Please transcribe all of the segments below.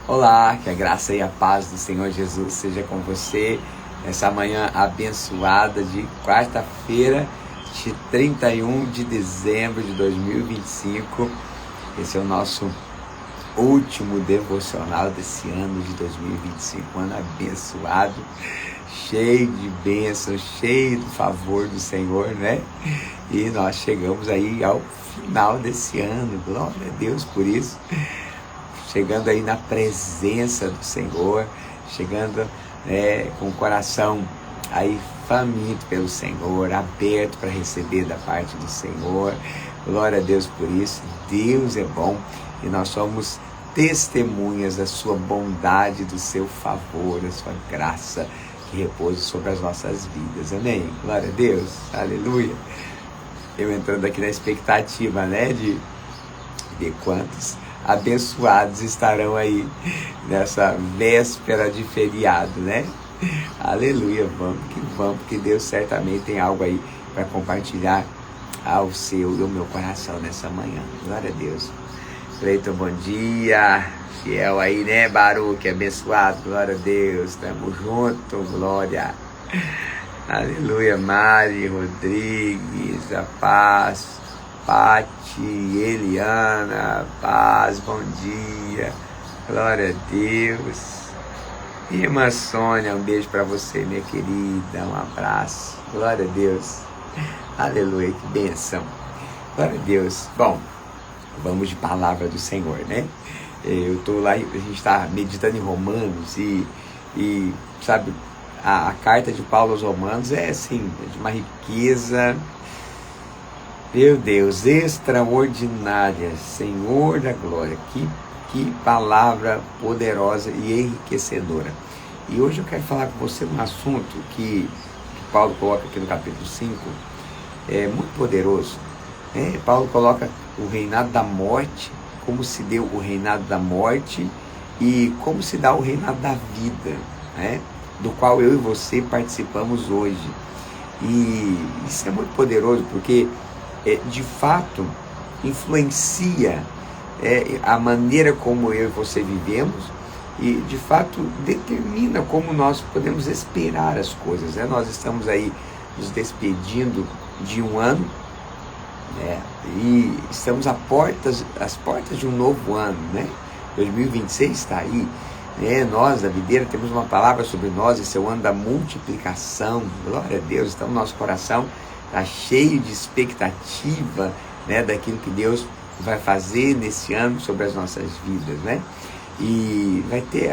Olá, que a graça e a paz do Senhor Jesus seja com você nessa manhã abençoada de quarta-feira, de 31 de dezembro de 2025. Esse é o nosso último devocional desse ano de 2025, um ano abençoado, cheio de bênçãos, cheio do favor do Senhor, né? E nós chegamos aí ao final desse ano, glória a Deus por isso. Chegando aí na presença do Senhor, chegando com o coração aí faminto pelo Senhor, aberto para receber da parte do Senhor. Glória a Deus por isso. Deus é bom e nós somos testemunhas da sua bondade, do seu favor, da sua graça que repousa sobre as nossas vidas. Amém? Glória a Deus. Aleluia. Eu entrando aqui na expectativa, de ver quantos abençoados estarão aí nessa véspera de feriado, Aleluia, vamos, que Deus certamente tem algo aí para compartilhar ao seu e ao meu coração nessa manhã. Glória a Deus. Cleiton, bom dia. Fiel aí, Baruque, abençoado, glória a Deus. Tamo junto, glória. Aleluia, Mari, Rodrigues, a paz. Pati, Eliana, paz, bom dia, glória a Deus. Irmã Sônia, um beijo para você, minha querida, um abraço, glória a Deus, aleluia, que bênção, glória a Deus. Bom, vamos de palavra do Senhor, Eu estou lá, a gente está meditando em Romanos e sabe, a carta de Paulo aos Romanos é assim, de uma riqueza, meu Deus, extraordinária, Senhor da glória, que palavra poderosa e enriquecedora. E hoje eu quero falar com você um assunto que Paulo coloca aqui no capítulo 5, é muito poderoso. Paulo coloca o reinado da morte, como se deu o reinado da morte e como se dá o reinado da vida, do qual eu e você participamos hoje. E isso é muito poderoso porque de fato influencia a maneira como eu e você vivemos e de fato determina como nós podemos esperar as coisas. Nós estamos aí nos despedindo de um ano, e estamos às portas de um novo ano, 2026 está aí, nós da Videira temos uma palavra sobre nós, esse é o ano da multiplicação, glória a Deus. Então nosso coração está cheio de expectativa, daquilo que Deus vai fazer nesse ano sobre as nossas vidas, E vai ter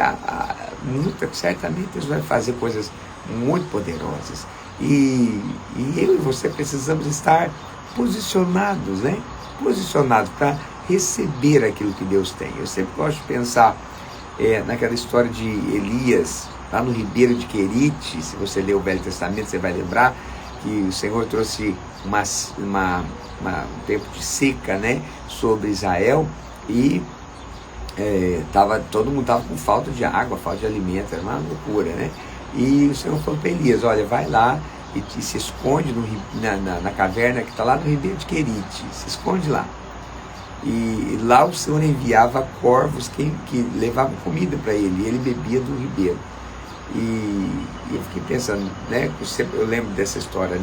certamente Deus vai fazer coisas muito poderosas. E eu e você precisamos estar posicionados, Posicionados para receber aquilo que Deus tem. Eu sempre gosto de pensar naquela história de Elias, lá no ribeiro de Querite. Se você ler o Velho Testamento, você vai lembrar que o Senhor trouxe um tempo de seca, sobre Israel e todo mundo estava com falta de água, falta de alimento, era uma loucura, E o Senhor falou para Elias, olha, vai lá e se esconde na caverna que está lá no ribeiro de Querite, se esconde lá. E lá o Senhor enviava corvos que levavam comida para ele, e ele bebia do ribeiro. E eu fiquei pensando, eu lembro dessa história,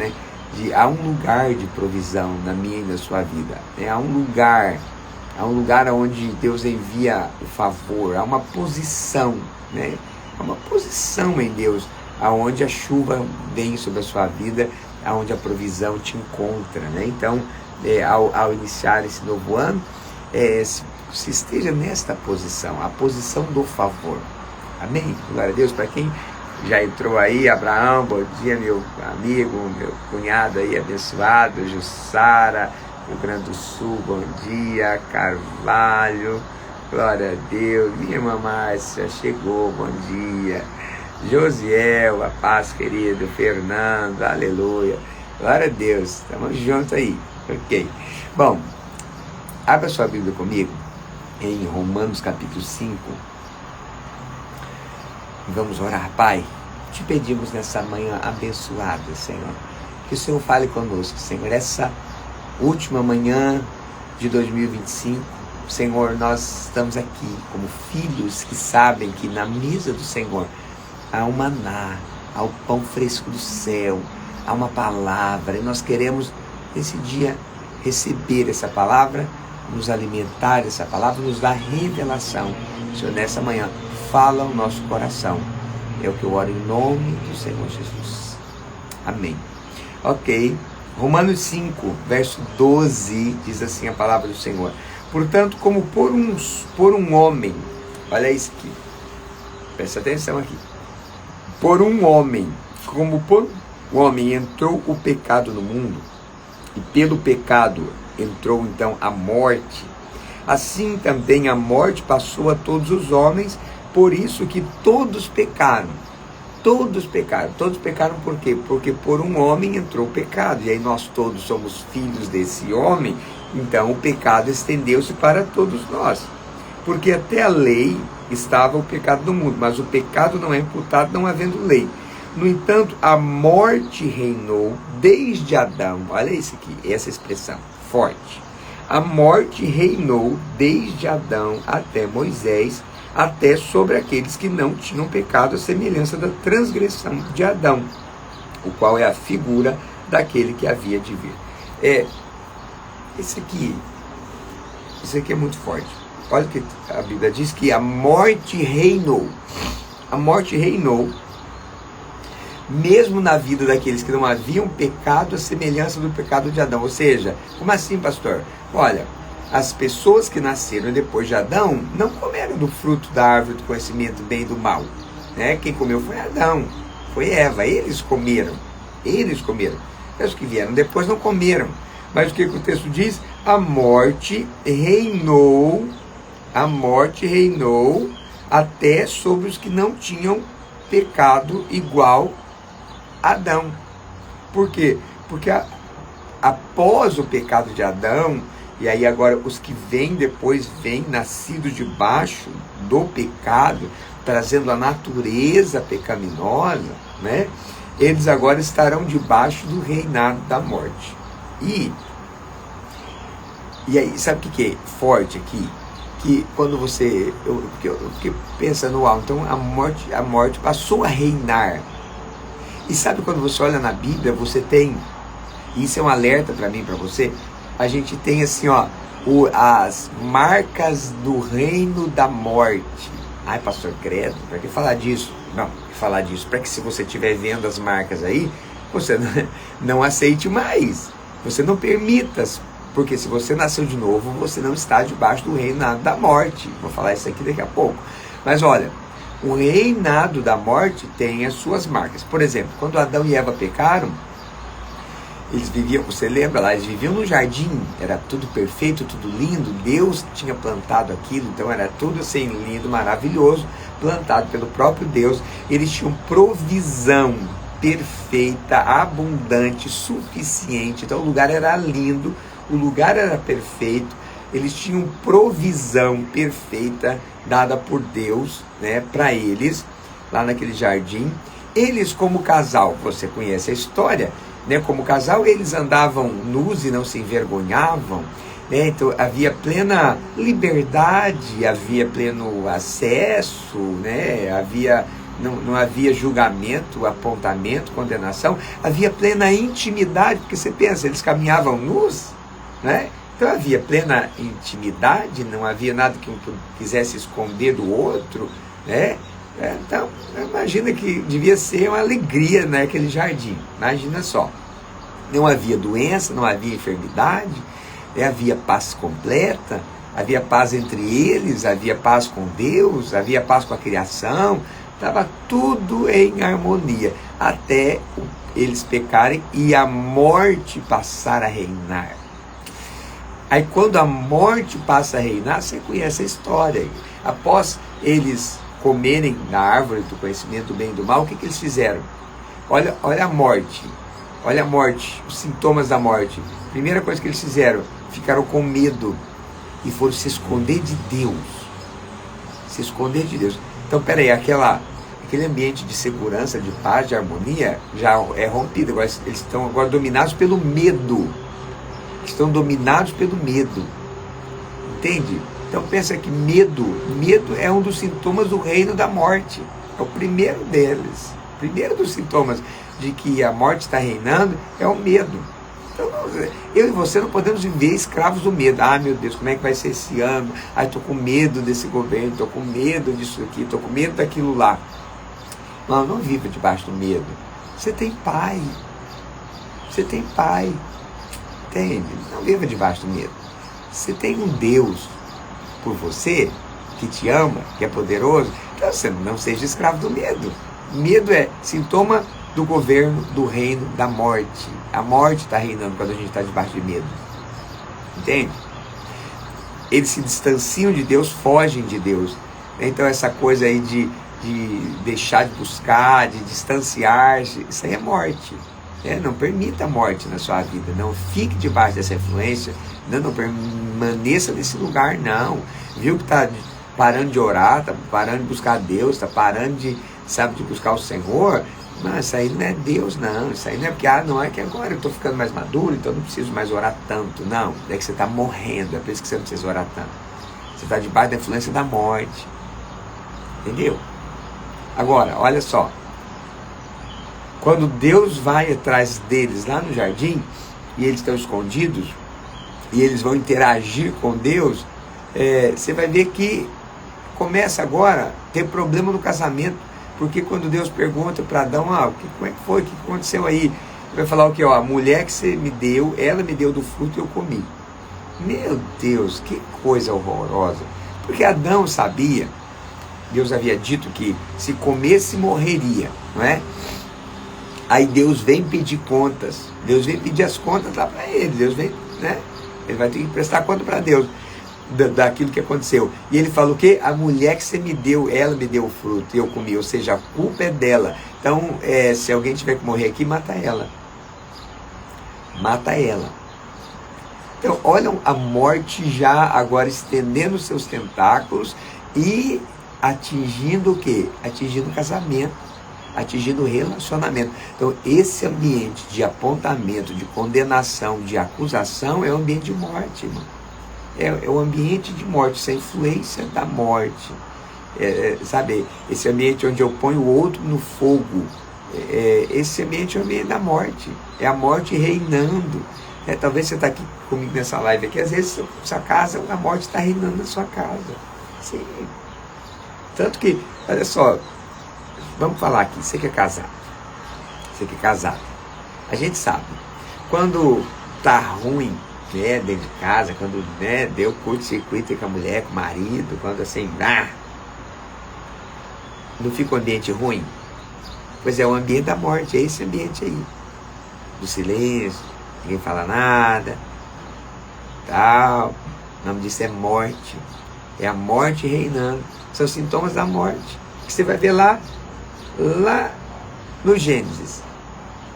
há um lugar de provisão na minha e na sua vida, há um lugar onde Deus envia o favor, há uma posição, há uma posição em Deus, aonde a chuva vem sobre a sua vida, aonde a provisão te encontra, Então, ao iniciar esse novo ano, se esteja nesta posição, a posição do favor. Amém? Glória a Deus. Para quem já entrou aí, Abraão, bom dia, meu amigo, meu cunhado aí abençoado, Jussara, Rio Grande do Sul, bom dia, Carvalho, glória a Deus, minha irmã Márcia chegou, bom dia, Josiel, a paz, querido, Fernando, aleluia, glória a Deus, estamos juntos aí, ok. Bom, abra sua Bíblia comigo em Romanos capítulo 5. Vamos orar. Pai, te pedimos nessa manhã abençoada, Senhor, que o Senhor fale conosco, Senhor, essa última manhã de 2025, Senhor, nós estamos aqui como filhos que sabem que na mesa do Senhor há um maná, há o pão fresco do céu, há uma palavra, e nós queremos nesse dia receber essa palavra, nos alimentar dessa palavra, nos dar revelação. Senhor, nessa manhã, fala o nosso coração. É o que eu oro em nome do Senhor Jesus. Amém. Ok. Romanos 5, verso 12, diz assim a palavra do Senhor. Portanto, como por um homem, olha isso aqui, presta atenção aqui. Como por um homem entrou o pecado no mundo, e pelo pecado entrou então a morte, assim também a morte passou a todos os homens, por isso que todos pecaram. Todos pecaram por quê? Porque por um homem entrou o pecado, e aí nós todos somos filhos desse homem, então o pecado estendeu-se para todos nós. Porque até a lei estava o pecado do mundo, mas o pecado não é imputado não havendo lei. No entanto, a morte reinou desde Adão. Olha isso aqui, essa expressão, forte. A morte reinou desde Adão até Moisés, até sobre aqueles que não tinham pecado, a semelhança da transgressão de Adão, o qual é a figura daquele que havia de vir. Isso aqui é muito forte. Olha o que a Bíblia diz, que a morte reinou. A morte reinou, mesmo na vida daqueles que não haviam pecado, a semelhança do pecado de Adão. Ou seja, como assim, pastor? Olha, as pessoas que nasceram depois de Adão não comeram do fruto da árvore do conhecimento do bem e do mal, né? Quem comeu foi Adão, foi Eva, eles comeram. Os que vieram depois não comeram. Mas o que o texto diz? A morte reinou até sobre os que não tinham pecado igual a Adão. Por quê? Porque após o pecado de Adão, e aí agora os que vêm depois, vêm nascidos debaixo do pecado, trazendo a natureza pecaminosa, né? Eles agora estarão debaixo do reinado da morte. E aí, sabe o que é forte aqui? Que quando você... Eu fiquei pensando, então a morte passou a reinar. E sabe quando você olha na Bíblia, você tem... Isso é um alerta para mim, para você. A gente tem assim, as marcas do reino da morte. Ai, pastor, credo, para que falar disso? Não, falar disso, para que se você estiver vendo as marcas aí, você não aceite mais. Você não permita, porque se você nasceu de novo, você não está debaixo do reinado da morte. Vou falar isso aqui daqui a pouco. Mas olha, o reinado da morte tem as suas marcas. Por exemplo, quando Adão e Eva pecaram, eles viviam, você lembra lá, eles viviam no jardim, era tudo perfeito, tudo lindo, Deus tinha plantado aquilo, então era tudo assim lindo, maravilhoso, plantado pelo próprio Deus. Eles tinham provisão perfeita, abundante, suficiente, então o lugar era lindo, o lugar era perfeito, eles tinham provisão perfeita dada por Deus, né, para eles, lá naquele jardim. Eles como casal, você conhece a história, né, como casal, eles andavam nus e não se envergonhavam, né, então havia plena liberdade, havia pleno acesso, né, não havia julgamento, apontamento, condenação, havia plena intimidade, porque você pensa, eles caminhavam nus, né? Então havia plena intimidade, não havia nada que um quisesse esconder do outro, né? Então, imagina que devia ser uma alegria naquele jardim, imagina só. Não havia doença, não havia enfermidade, né? Havia paz completa, havia paz entre eles, havia paz com Deus, havia paz com a criação, estava tudo em harmonia, até eles pecarem e a morte passar a reinar. Aí quando a morte passa a reinar, você conhece a história. Após eles comerem da árvore do conhecimento do bem e do mal, o que eles fizeram? Olha a morte, os sintomas da morte. Primeira coisa que eles fizeram, ficaram com medo e foram se esconder de Deus. Então, peraí, aquele ambiente de segurança, de paz, de harmonia, já é rompido. Agora, eles estão agora dominados pelo medo. Estão dominados pelo medo. Entende? Então pensa que medo é um dos sintomas do reino da morte. É o primeiro deles. O primeiro dos sintomas de que a morte está reinando é o medo. Então, eu e você não podemos viver escravos do medo. Ah, meu Deus, como é que vai ser esse ano? Ah, estou com medo desse governo, estou com medo disso aqui, estou com medo daquilo lá. Não viva debaixo do medo. Você tem pai. Você tem pai. Entende? Não viva debaixo do medo. Você tem um Deus por você, que te ama, que é poderoso. Então você não seja escravo do medo. Medo é sintoma do governo, do reino, da morte. A morte está reinando quando a gente está debaixo de medo. Entende? Eles se distanciam de Deus, fogem de Deus. Então essa coisa aí de deixar de buscar, de distanciar-se, isso aí é morte. Não permita a morte na sua vida. Não fique debaixo dessa influência. Não permaneça nesse lugar, não. Viu que está parando de orar, está parando de buscar Deus, está parando de buscar o Senhor? Não, isso aí não é Deus, não. Isso aí não é porque, não é que agora eu estou ficando mais maduro, então não preciso mais orar tanto. Não, é que você está morrendo, é por isso que você não precisa orar tanto. Você está debaixo da influência da morte. Entendeu? Agora, olha só. Quando Deus vai atrás deles lá no jardim, e eles estão escondidos, e eles vão interagir com Deus, você vai ver que começa agora a ter problema no casamento. Porque quando Deus pergunta para Adão, como é que foi, o que aconteceu aí? Ele vai falar o quê? A mulher que você me deu, ela me deu do fruto e eu comi. Meu Deus, que coisa horrorosa. Porque Adão sabia, Deus havia dito que se comesse morreria, não é? Aí Deus vem pedir contas, Deus vem pedir as contas lá para ele, Deus vem, né? Ele vai ter que prestar conta para Deus daquilo que aconteceu. E ele falou o quê? A mulher que você me deu, ela me deu o fruto e eu comi, ou seja, a culpa é dela. Então, se alguém tiver que morrer aqui, mata ela. Mata ela. Então, olham a morte já agora estendendo os seus tentáculos e atingindo o quê? Atingindo o casamento, atingindo o relacionamento. Então, esse ambiente de apontamento, de condenação, de acusação, é um ambiente de morte, irmão. É o ambiente de morte, essa influência da morte. Sabe, esse ambiente onde eu ponho o outro no fogo, esse ambiente é o ambiente da morte. É a morte reinando. Talvez você está aqui comigo nessa live aqui, às vezes sua casa, a morte está reinando na sua casa. Sim. Tanto que, olha só, vamos falar aqui, você que é casado. Você que é casado. A gente sabe, quando está ruim, dentro de casa, quando deu curto-circuito com a mulher, com o marido, quando assim, não fica um ambiente ruim? Pois é o ambiente da morte, é esse ambiente aí, do silêncio, ninguém fala nada, tal. O nome disso é morte, é a morte reinando, são sintomas da morte, que você vai ver lá no Gênesis,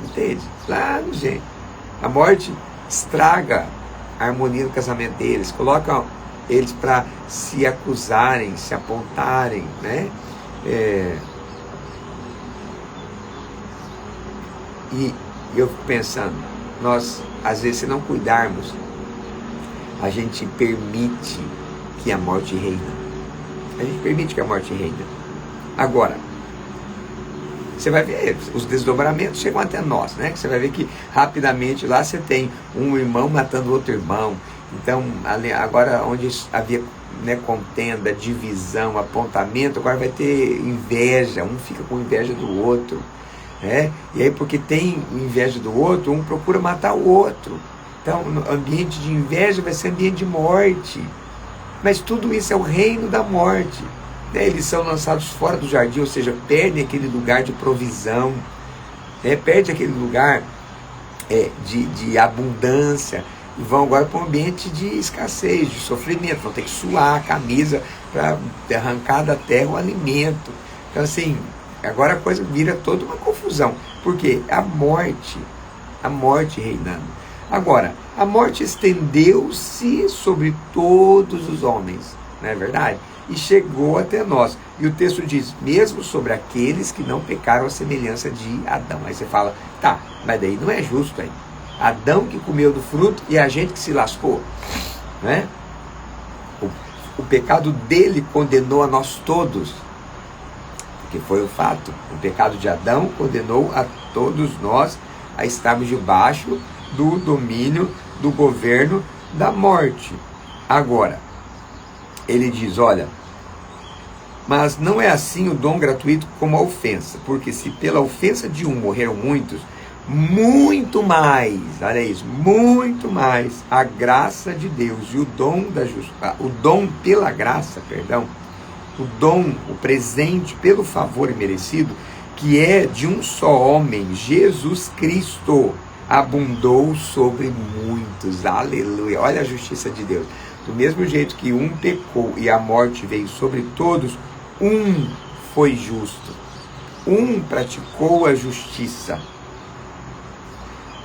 entende? Lá no Gênesis, a morte estraga a harmonia do casamento deles, colocam eles para se acusarem, se apontarem, né? E eu fico pensando, nós, às vezes, se não cuidarmos, a gente permite que a morte reine. A gente permite que a morte reine. Agora, você vai ver, os desdobramentos chegam até nós, né? Você vai ver que rapidamente lá você tem um irmão matando outro irmão. Então, agora onde havia contenda, divisão, apontamento, agora vai ter inveja, um fica com inveja do outro. E aí, porque tem inveja do outro, um procura matar o outro. Então, o ambiente de inveja vai ser ambiente de morte. Mas tudo isso é o reino da morte. Eles são lançados fora do jardim, ou seja, perdem aquele lugar de provisão, perdem aquele lugar de abundância, e vão agora para um ambiente de escassez, de sofrimento, vão ter que suar a camisa para arrancar da terra o alimento. Então assim, agora a coisa vira toda uma confusão, porque a morte reinando. Agora, a morte estendeu-se sobre todos os homens, não é verdade? E chegou até nós. E o texto diz, mesmo sobre aqueles que não pecaram à semelhança de Adão. Aí você fala, tá, mas daí não é justo aí. Adão que comeu do fruto e a gente que se lascou, né? o pecado dele condenou a nós todos. Que foi o fato. O pecado de Adão condenou a todos nós a estarmos debaixo do domínio, do governo da morte. Agora, ele diz, olha, mas não é assim o dom gratuito como a ofensa, porque se pela ofensa de um morreram muitos, muito mais, olha isso, muito mais a graça de Deus e o dom pela graça, o dom, o presente pelo favor imerecido, que é de um só homem, Jesus Cristo, abundou sobre muitos. Aleluia! Olha a justiça de Deus. Do mesmo jeito que um pecou e a morte veio sobre todos, um foi justo. Um praticou a justiça.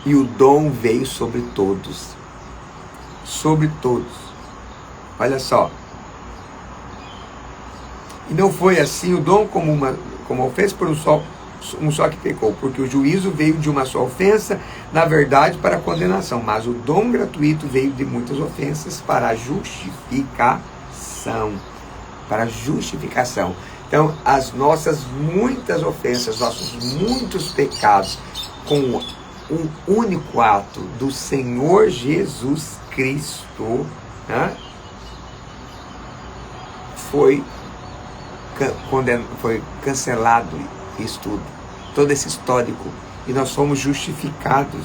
E o dom veio sobre todos. Sobre todos. Olha só. E não foi assim o dom como uma ofensa por um só que pecou, porque o juízo veio de uma só ofensa, na verdade, para a condenação, mas o dom gratuito veio de muitas ofensas para a justificação. Para a justificação. Então, as nossas muitas ofensas, nossos muitos pecados, com o único ato do Senhor Jesus Cristo, né, foi cancelado isso tudo, todo esse histórico, e nós fomos justificados.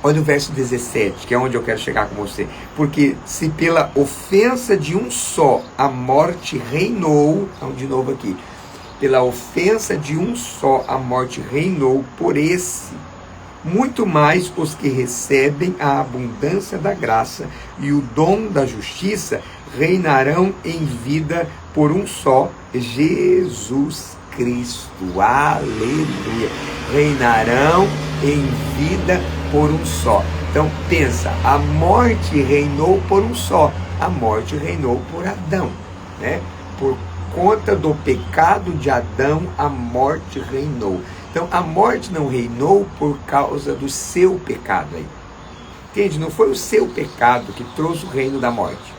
Olha o verso 17, que é onde eu quero chegar com você. Porque se pela ofensa de um só a morte reinou, então de novo aqui, pela ofensa de um só a morte reinou, por esse, muito mais os que recebem a abundância da graça e o dom da justiça reinarão em vida por um só, Jesus Cristo. Aleluia! Reinarão em vida por um só. Então pensa, a morte reinou por um só. A morte reinou por Adão, né? Por conta do pecado de Adão, a morte reinou. Então a morte não reinou por causa do seu pecado aí. Entende? Não foi o seu pecado que trouxe o reino da morte.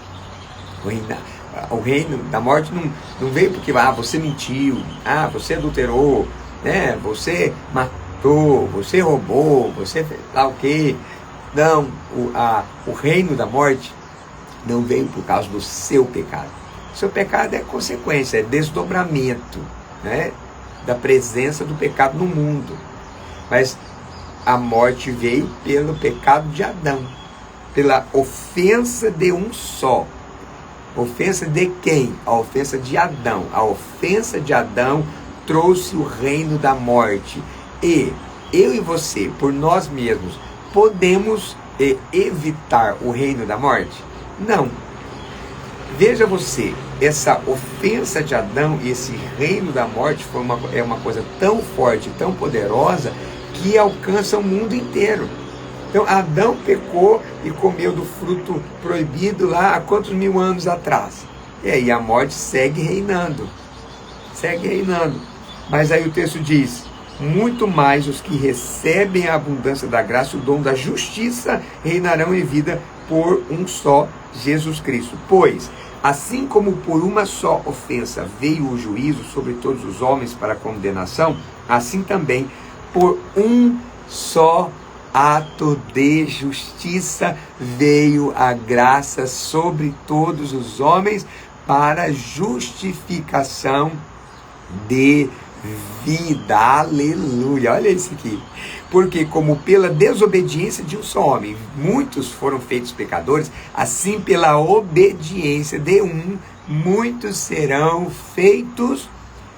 O reino da morte não veio porque você mentiu, você adulterou, né? Você matou, você roubou, você fez lá o quê? Não, o reino da morte não veio por causa do seu pecado. O seu pecado é consequência, é desdobramento, né, da presença do pecado no mundo. Mas a morte veio pelo pecado de Adão, pela ofensa de um só. Ofensa de quem? A ofensa de Adão. A ofensa de Adão trouxe o reino da morte. E eu e você, por nós mesmos, podemos evitar o reino da morte? Não. Veja você, essa ofensa de Adão e esse reino da morte é uma coisa tão forte, tão poderosa, que alcança o mundo inteiro. Então Adão pecou e comeu do fruto proibido lá há quantos mil anos atrás? E aí a morte segue reinando. Segue reinando. Mas aí o texto diz, muito mais os que recebem a abundância da graça, o dom da justiça, reinarão em vida por um só, Jesus Cristo. Pois, assim como por uma só ofensa veio o juízo sobre todos os homens para condenação, assim também por um só ato de justiça veio a graça sobre todos os homens para justificação de vida. Aleluia! Olha isso aqui. Porque como pela desobediência de um só homem muitos foram feitos pecadores, assim pela obediência de um muitos serão feitos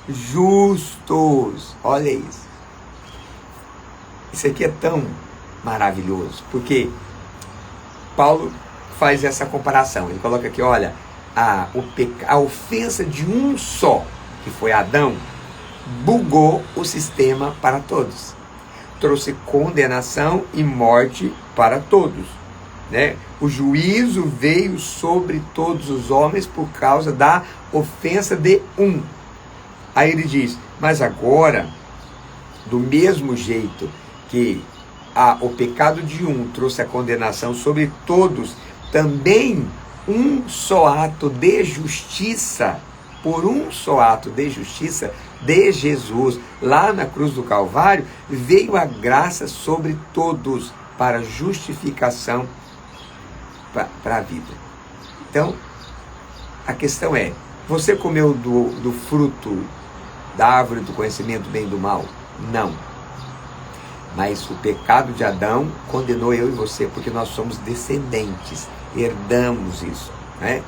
justos. Olha isso. Isso aqui é tão maravilhoso, porque Paulo faz essa comparação. Ele coloca aqui, olha, a ofensa de um só, que foi Adão, bugou o sistema para todos. Trouxe condenação e morte para todos, né? O juízo veio sobre todos os homens por causa da ofensa de um. Aí ele diz, mas agora, do mesmo jeito que o pecado de um trouxe a condenação sobre todos, também um só ato de justiça, por um só ato de justiça de Jesus, lá na cruz do Calvário, veio a graça sobre todos para justificação para a vida. Então, a questão é, você comeu do fruto da árvore do conhecimento do bem e do mal? Não. Mas o pecado de Adão condenou eu e você, porque nós somos descendentes, herdamos isso, né?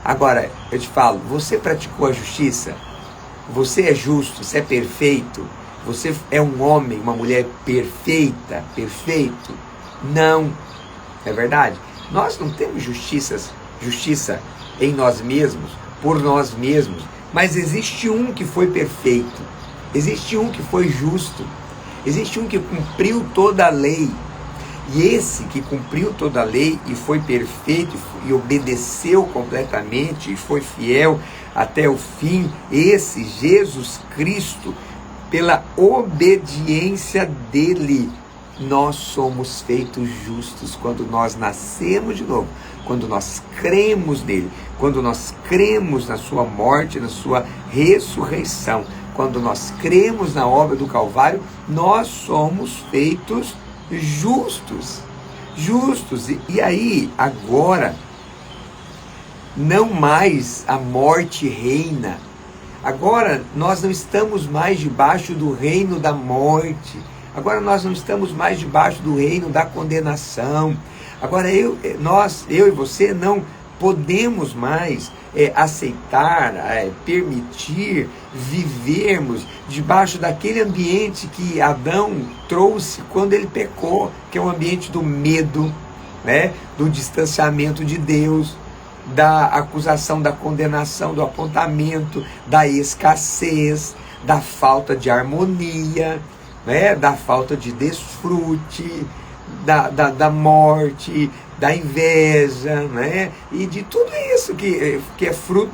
Agora, eu te falo, você praticou a justiça? Você é justo, você é perfeito? Você é um homem, uma mulher perfeita, perfeito? Não. É verdade? Nós não temos justiça em nós mesmos, por nós mesmos, mas existe um que foi perfeito, existe um que foi justo, existe um que cumpriu toda a lei, e esse que cumpriu toda a lei e foi perfeito e obedeceu completamente e foi fiel até o fim, esse Jesus Cristo, pela obediência dele, nós somos feitos justos quando nós nascemos de novo, quando nós cremos nele, quando nós cremos na sua morte, na sua ressurreição, quando nós cremos na obra do Calvário, nós somos feitos justos. E aí, agora, não mais a morte reina. Agora nós não estamos mais debaixo do reino da morte. Agora nós não estamos mais debaixo do reino da condenação. Agora eu e você não podemos mais aceitar, permitir vivermos debaixo daquele ambiente que Adão trouxe quando ele pecou, que é o ambiente do medo, né, do distanciamento de Deus, da acusação, da condenação, do apontamento, da escassez, da falta de harmonia, né, da falta de desfrute, da morte, da inveja, né, e de tudo isso que é fruto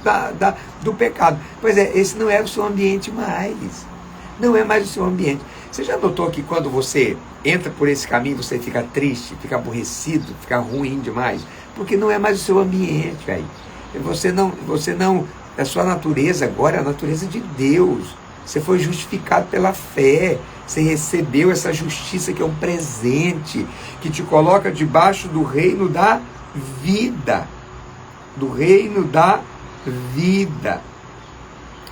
do pecado. Pois é, esse não é o seu ambiente mais. Não é mais o seu ambiente. Você já notou que quando você entra por esse caminho, você fica triste, fica aborrecido, fica ruim demais? Porque não é mais o seu ambiente, velho. Você não, a sua natureza agora é a natureza de Deus. Você foi justificado pela fé. Você recebeu essa justiça que é um presente, que te coloca debaixo do reino da vida. Do reino da vida.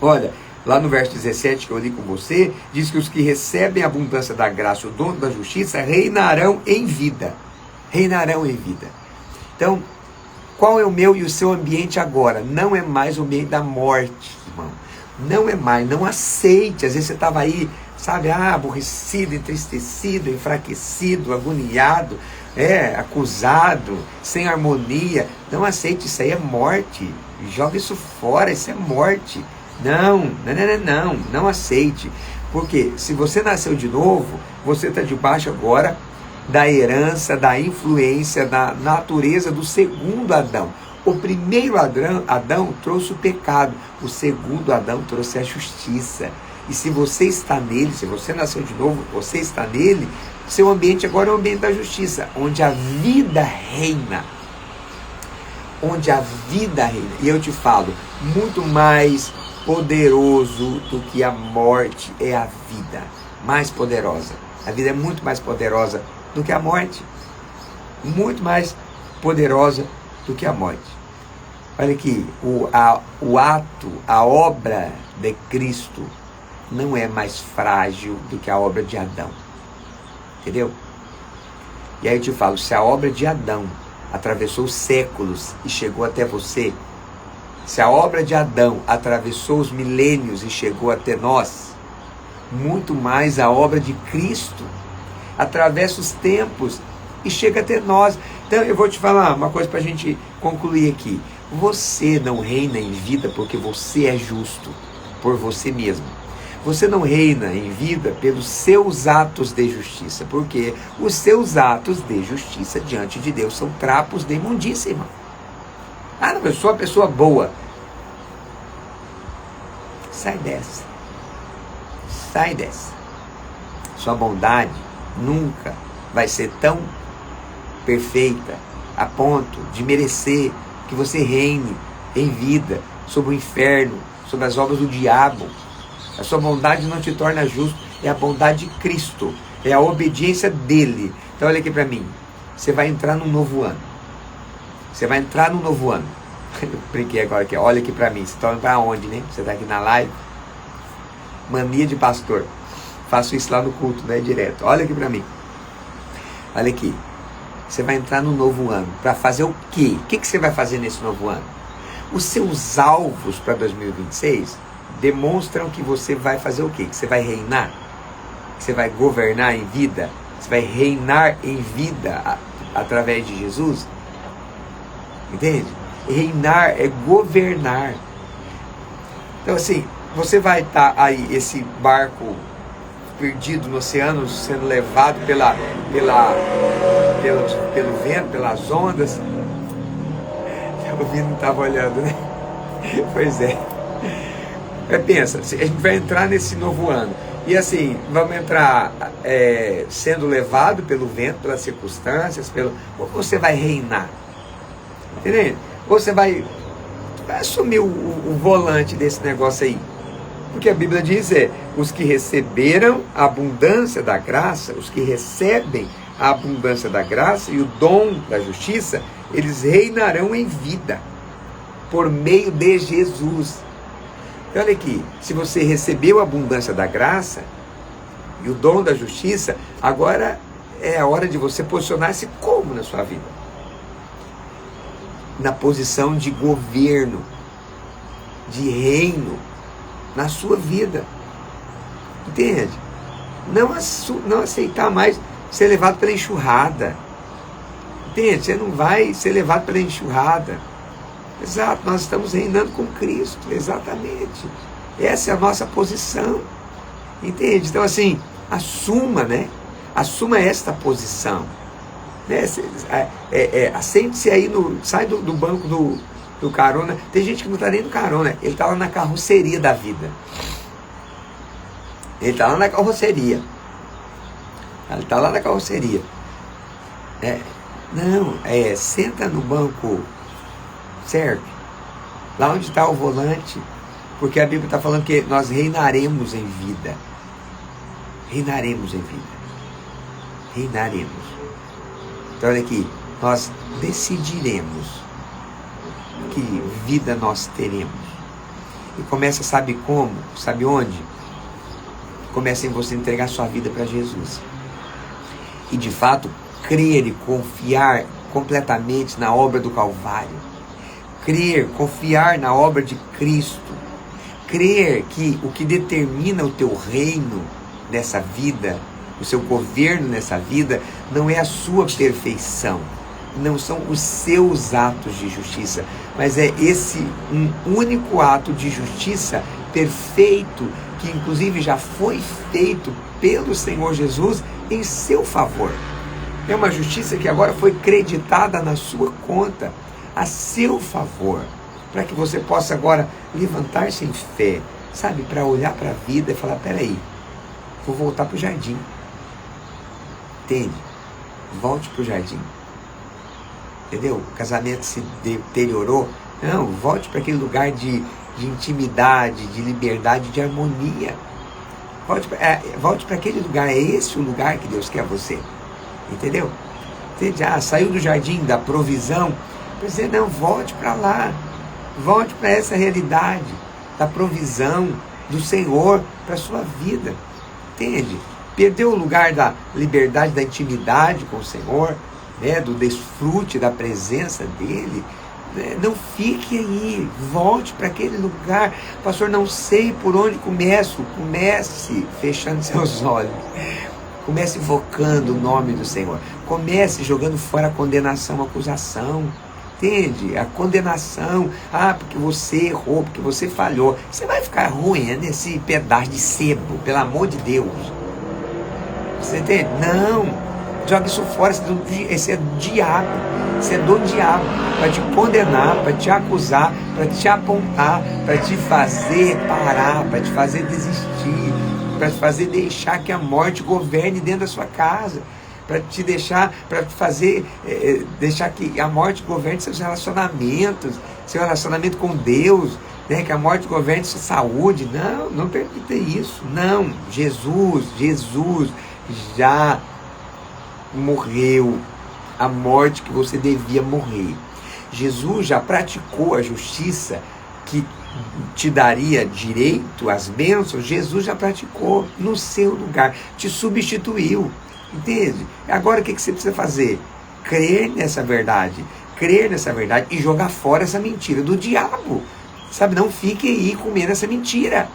Olha, lá no verso 17 que eu li com você, diz que os que recebem a abundância da graça, o dono da justiça, reinarão em vida. Reinarão em vida. Então, qual é o meu e o seu ambiente agora? Não é mais o ambiente da morte, irmão. Não é mais, não aceite. Às vezes você estava aí, sabe, aborrecido, entristecido, enfraquecido, agoniado, acusado, sem harmonia. Não aceite, isso aí é morte. Joga isso fora, isso é morte. Não aceite. Porque se você nasceu de novo, você está debaixo agora da herança, da influência, da natureza do segundo Adão. O primeiro Adão trouxe o pecado, o segundo Adão trouxe a justiça. E se você está nele, se você nasceu de novo, você está nele, seu ambiente agora é o ambiente da justiça, onde a vida reina. Onde a vida reina. E eu te falo, muito mais poderoso do que a morte é a vida. Mais poderosa. A vida é muito mais poderosa do que a morte. Muito mais poderosa do que a morte. Olha aqui, o ato, a obra de Cristo não é mais frágil do que a obra de Adão. Entendeu? E aí eu te falo, se a obra de Adão atravessou os séculos e chegou até você, se a obra de Adão atravessou os milênios e chegou até nós, muito mais a obra de Cristo atravessa os tempos e chega até nós. Então eu vou te falar uma coisa para a gente concluir aqui. Você não reina em vida porque você é justo por você mesmo. Você não reina em vida pelos seus atos de justiça, porque os seus atos de justiça diante de Deus são trapos de imundícia, irmão. Não, eu sou uma pessoa boa. Sai dessa. Sai dessa. Sua bondade nunca vai ser tão perfeita a ponto de merecer que você reine em vida sobre o inferno, sobre as obras do diabo. A sua bondade não te torna justo, é a bondade de Cristo, é a obediência dele. Então olha aqui para mim, você vai entrar num novo ano. Você vai entrar num novo ano. Eu brinquei agora aqui, olha aqui para mim, você está olhando para onde, né? Você está aqui na live. Mania de pastor. Faço isso lá no culto, né? Direto. Olha aqui para mim. Olha aqui. Você vai entrar no novo ano. Para fazer o quê? O que você vai fazer nesse novo ano? Os seus alvos para 2026 demonstram que você vai fazer o quê? Que você vai reinar? Que você vai governar em vida? Você vai reinar em vida através de Jesus? Entende? Reinar é governar. Então assim, você vai estar aí, esse barco perdido no oceano, sendo levado pelo vento, pelas ondas. O Vino não estava olhando, né? Pois é. Pensa, a gente vai entrar nesse novo ano. E assim, vamos entrar sendo levado pelo vento, pelas circunstâncias, ou você vai reinar. Entendeu? Ou você vai assumir o volante desse negócio aí. Porque a Bíblia diz os que receberam a abundância da graça, os que recebem a abundância da graça e o dom da justiça, eles reinarão em vida, por meio de Jesus. Então, olha aqui, se você recebeu a abundância da graça e o dom da justiça, agora é a hora de você posicionar-se como na sua vida? Na posição de governo, de reino, na sua vida. Entende? Não aceitar mais ser levado pela enxurrada. Entende? Você não vai ser levado pela enxurrada. Exato, nós estamos reinando com Cristo, exatamente. Essa é a nossa posição. Entende? Então assim, assuma, né? Assuma esta posição. Né? Assente-se aí, sai do banco do carona. Tem gente que não está nem no carona, ele está lá na carroceria da vida. Ele está lá na carroceria. Ele está lá na carroceria. Senta no banco certo, lá onde está o volante, porque a Bíblia está falando que nós reinaremos em vida. Reinaremos em vida. Reinaremos. Então olha aqui, nós decidiremos que vida nós teremos. E começa, sabe como? Sabe onde? Começa em você entregar sua vida para Jesus. E de fato, crer e confiar completamente na obra do Calvário. Crer, confiar na obra de Cristo. Crer que o que determina o teu reino nessa vida, o seu governo nessa vida, não é a sua perfeição, não são os seus atos de justiça, mas é esse um único ato de justiça perfeito, que inclusive já foi feito pelo Senhor Jesus em seu favor. É uma justiça que agora foi creditada na sua conta, a seu favor, para que você possa agora levantar-se em fé, sabe, para olhar para a vida e falar, peraí, vou voltar para o jardim. Entende? Volte para o jardim. Entendeu? O casamento se deteriorou. Não, volte para aquele lugar de intimidade, de liberdade, de harmonia. Volte para aquele lugar. É esse o lugar que Deus quer você. Entendeu? Entende? Saiu do jardim da provisão. Você não, volte para lá. Volte para essa realidade da provisão do Senhor para a sua vida. Entende? Perdeu o lugar da liberdade, da intimidade com o Senhor, né, do desfrute da presença dEle. Não fique aí, volte para aquele lugar. Pastor, não sei por onde começo. Comece fechando seus olhos. Comece invocando o nome do Senhor. Comece jogando fora a condenação, a acusação. Entende? A condenação. Porque você errou, porque você falhou. Você vai ficar roendo esse pedaço de sebo, pelo amor de Deus. Você entende? Não. Joga isso fora. Esse é do diabo. Isso é do diabo. Para te condenar, para te acusar, para te apontar, para te fazer parar, para te fazer desistir, para te fazer deixar que a morte governe dentro da sua casa. para te deixar, para fazer, deixar que a morte governe seus relacionamentos, seu relacionamento com Deus, né? Que a morte governe sua saúde. Não, não permita isso. Não, Jesus já morreu a morte que você devia morrer. Jesus já praticou a justiça que te daria direito às bênçãos. Jesus já praticou no seu lugar, te substituiu, entende? Agora o que você precisa fazer? Crer nessa verdade e jogar fora essa mentira do diabo, sabe? Não fique aí comendo essa mentira,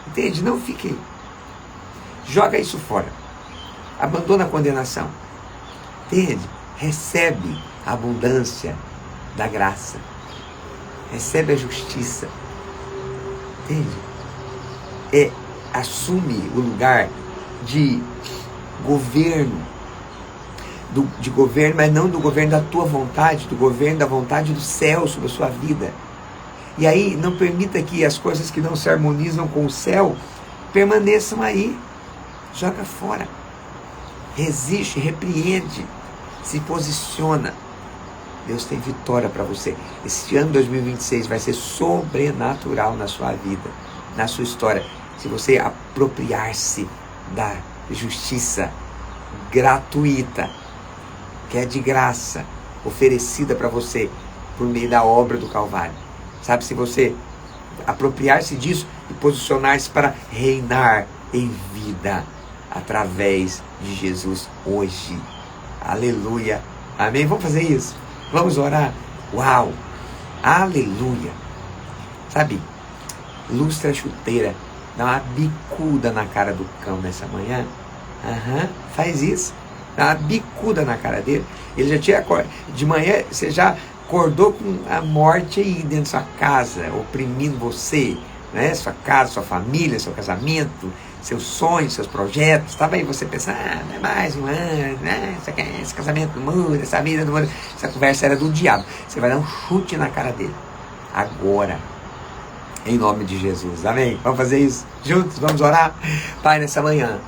entende? Não fique aí, joga isso fora, abandona a condenação, entende? Recebe a abundância da graça, recebe a justiça, entende? Assume o lugar de governo, de governo, mas não do governo da tua vontade, do governo da vontade do céu sobre a sua vida. E aí não permita que as coisas que não se harmonizam com o céu permaneçam aí. Joga fora, resiste, repreende, se posiciona. Deus tem vitória para você. Esse ano 2026 vai ser sobrenatural na sua vida, na sua história, se você apropriar-se da justiça gratuita, que é de graça, oferecida para você por meio da obra do Calvário. Sabe, se você apropriar-se disso e posicionar-se para reinar em vida através de Jesus hoje. Aleluia. Amém? Vamos fazer isso? Vamos orar? Uau! Aleluia! Sabe, lustra a chuteira, dá uma bicuda na cara do cão nessa manhã. Faz isso. Dá uma bicuda na cara dele. Ele já tinha acordado. De manhã você já acordou com a morte aí dentro da sua casa, oprimindo você, né? Sua casa, sua família, seu casamento, seus sonhos, seus projetos. Estava aí você pensando, não é mais um ano, né? Esse casamento não muda, essa vida não muda. Essa conversa era do diabo. Você vai dar um chute na cara dele. Agora. Em nome de Jesus. Amém? Vamos fazer isso juntos? Vamos orar? Pai, nessa manhã.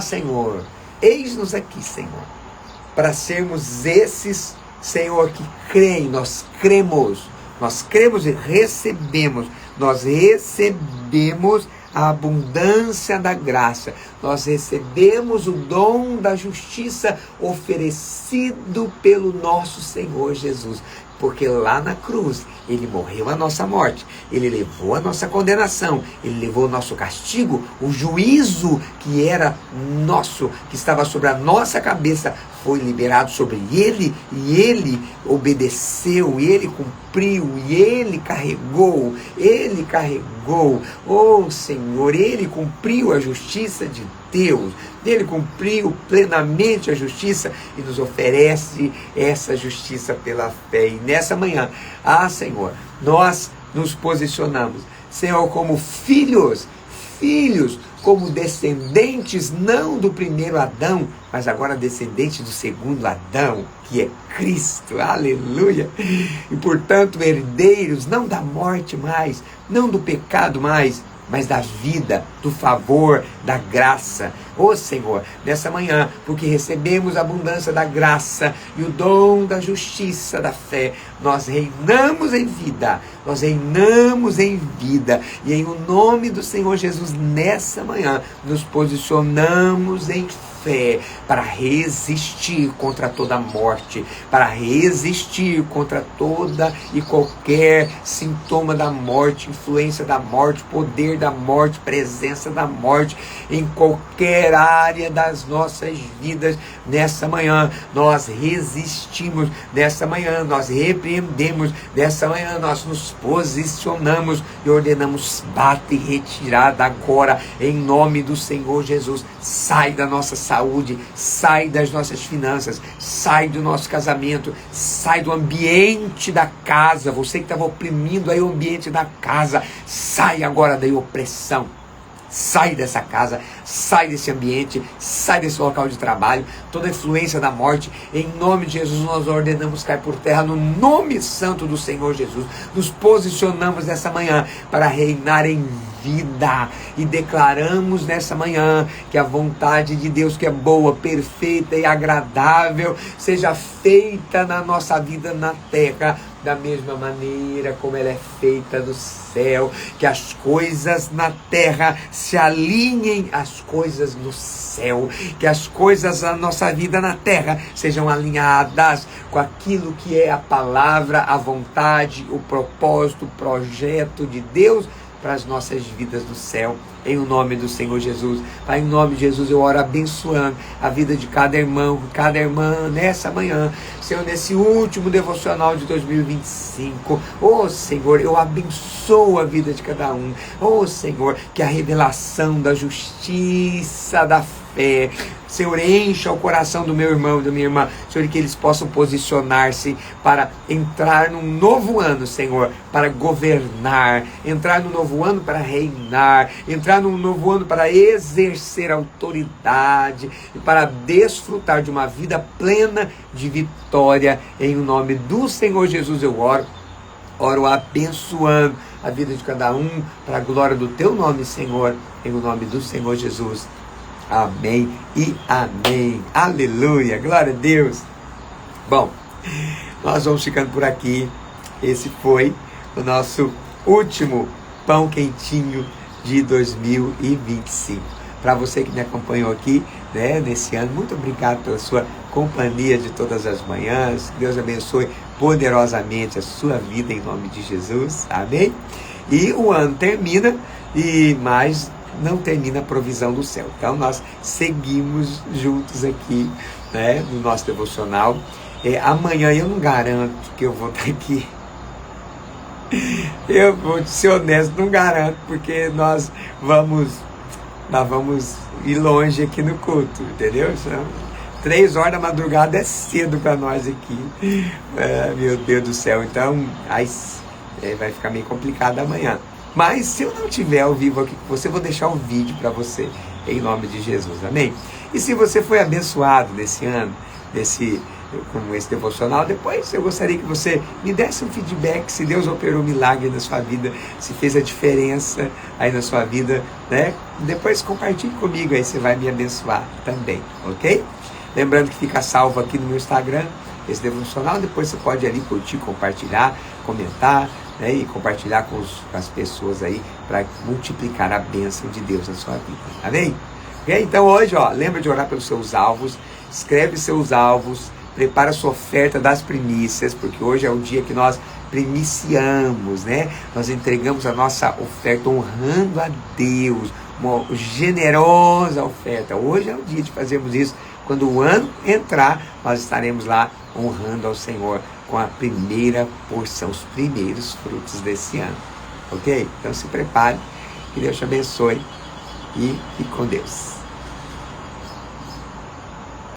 Senhor, eis-nos aqui, Senhor, para sermos esses, Senhor, que creem. Nós cremos e recebemos. Nós recebemos a abundância da graça. Nós recebemos o dom da justiça oferecido pelo nosso Senhor Jesus. Porque lá na cruz, Ele morreu a nossa morte, Ele levou a nossa condenação, Ele levou o nosso castigo, o juízo que era nosso, que estava sobre a nossa cabeça, foi liberado sobre Ele, e Ele obedeceu, e Ele cumpriu, e Ele carregou, oh Senhor, Ele cumpriu a justiça de Deus, Ele cumpriu plenamente a justiça e nos oferece essa justiça pela fé. E nessa manhã, Senhor, nós nos posicionamos, Senhor, como filhos, como descendentes, não do primeiro Adão, mas agora descendentes do segundo Adão, que é Cristo, aleluia, e portanto herdeiros, não da morte mais, não do pecado mais, mas da vida, do favor, da graça. Ó Senhor, nessa manhã, porque recebemos a abundância da graça e o dom da justiça, da fé, nós reinamos em vida, e em o nome do Senhor Jesus, nessa manhã, nos posicionamos em fé para resistir contra toda morte, para resistir contra toda e qualquer sintoma da morte, influência da morte, poder da morte, presença da morte em qualquer área das nossas vidas. Nessa manhã nós resistimos, nessa manhã nós repreendemos, nessa manhã nós nos posicionamos e ordenamos: bate e retirada agora em nome do Senhor Jesus. Sai da nossa saúde, sai das nossas finanças, sai do nosso casamento, sai do ambiente da casa. Você que estava oprimindo aí o ambiente da casa, sai agora da opressão. Sai dessa casa, sai desse ambiente, sai desse local de trabalho, toda influência da morte, em nome de Jesus nós ordenamos cair por terra, no nome santo do Senhor Jesus. Nos posicionamos nessa manhã para reinar em vida. E declaramos nessa manhã que a vontade de Deus, que é boa, perfeita e agradável, seja feita na nossa vida na terra, da mesma maneira como ela é feita no céu. Que as coisas na terra se alinhem às coisas no céu. Que as coisas da nossa vida na terra sejam alinhadas com aquilo que é a palavra, a vontade, o propósito, o projeto de Deus para as nossas vidas do céu, em o nome do Senhor Jesus. Pai, em nome de Jesus eu oro abençoando a vida de cada irmão, cada irmã nessa manhã, Senhor, nesse último devocional de 2025. Oh Senhor, eu abençoo a vida de cada um. Oh Senhor, que a revelação da justiça, da fé, Senhor, encha o coração do meu irmão e da minha irmã, Senhor, que eles possam posicionar-se para entrar num novo ano, Senhor, para governar, entrar no novo ano para reinar, entrar num novo ano para exercer autoridade e para desfrutar de uma vida plena de vitória. Em nome do Senhor Jesus eu oro abençoando a vida de cada um para a glória do teu nome, Senhor, em nome do Senhor Jesus. Amém e amém. Aleluia, glória a Deus. Bom, nós vamos ficando por aqui. Esse foi o nosso último pão quentinho de 2025. Para você que me acompanhou aqui, né, nesse ano, muito obrigado pela sua companhia de todas as manhãs. Deus abençoe poderosamente a sua vida em nome de Jesus. Amém? E o ano termina, mas não termina a provisão do céu. Então nós seguimos juntos aqui, né, no nosso devocional. Amanhã eu não garanto que eu vou estar aqui. Eu vou ser honesto, não garanto, porque nós vamos ir longe aqui no culto, entendeu? 3 horas da madrugada é cedo para nós aqui. Meu Deus do céu, então vai ficar meio complicado amanhã. Mas se eu não estiver ao vivo aqui com você, eu vou deixar um vídeo para você, em nome de Jesus, amém? E se você foi abençoado nesse ano, com esse devocional, depois eu gostaria que você me desse um feedback, se Deus operou um milagre na sua vida, se fez a diferença aí na sua vida, né? Depois compartilhe comigo, aí você vai me abençoar também, ok? Lembrando que fica salvo aqui no meu Instagram, esse devocional, depois você pode ali curtir, compartilhar, comentar, né, e compartilhar com as pessoas aí, para multiplicar a bênção de Deus na sua vida, amém? Okay? Então hoje, lembra de orar pelos seus alvos, escreve seus alvos, prepara a sua oferta das primícias, porque hoje é o dia que nós primiciamos, né? Nós entregamos a nossa oferta honrando a Deus, uma generosa oferta. Hoje é o dia de fazermos isso. Quando o ano entrar, nós estaremos lá honrando ao Senhor com a primeira porção, os primeiros frutos desse ano, ok? Então se prepare, que Deus te abençoe e fique com Deus.